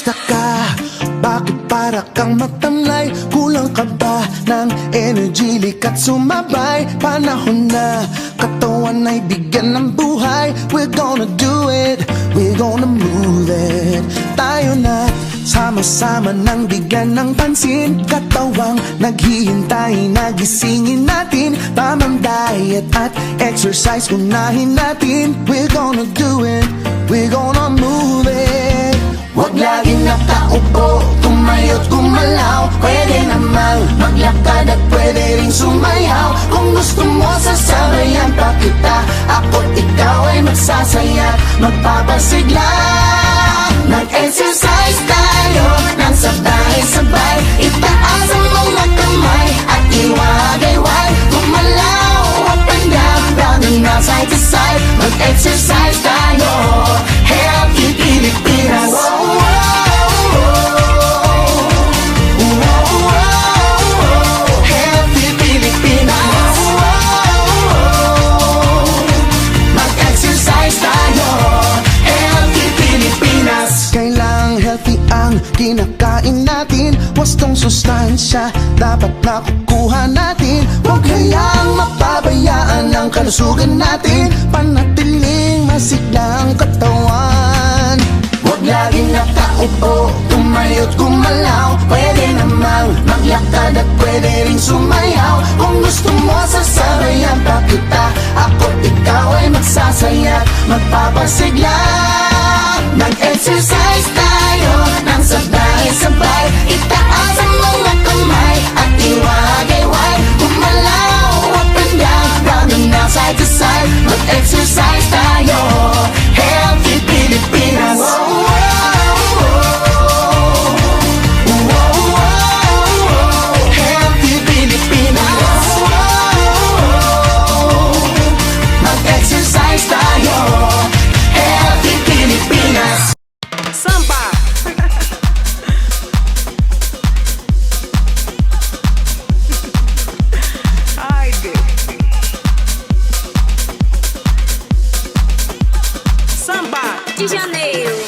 Kamusta ka? Bakit para kang matamlay? Kulang ka ba ng energy? Likat sumabay, panahon na katawan ay bigyan ng buhay. We're gonna do it, we're gonna move it. Tayo na sama-sama nang bigyan ng pansin. Katawang naghihintay, nagisingin natin. Tamang diet at exercise, unahin natin. We're gonna do it, we're gonna move it. Huwag laging nakaupo, tumayo't gumalaw. Pwede namang maglakad at pwede ring sumayaw. Kung gusto mo sasabayan pa kita, ako't ikaw ay magsasaya, magpapasigla. Mag-exercise tayo nang sabay-sabay. Itaas ang mga kamay at iwagayway. Gumalaw up and down, round and round, side to side. Mag-exercise tayo, healthy Pilipinas. Healthy Pilipinas. Mag-exercise tayo, healthy Pilipinas. Kailang healthy ang kinakain natin. Wastong sustansya dapat nakukuha natin. Huwag hayaang mapabayaan ang kalusugan natin. Panatiling masigla ang katawan. Huwag laging nakaupo, tumayo't gumalaw. Pwede namang maglakad at pwede ring sumayaw. Kung gusto mo sasabayan pa kita, ako't ikaw ay magsasaya, magpapasigla. Mag-exercise tayo nang sabay-sabay. Itaas ang mga kamay at iwagayway. Gumalaw up and down, round and round, side to side. Mag-exercise tayo, healthy Pilipinas. Healthy Pilipinas. Mag-exercise tayo, healthy Pilipinas. Samba! Haydi! Samba! De Janeiro.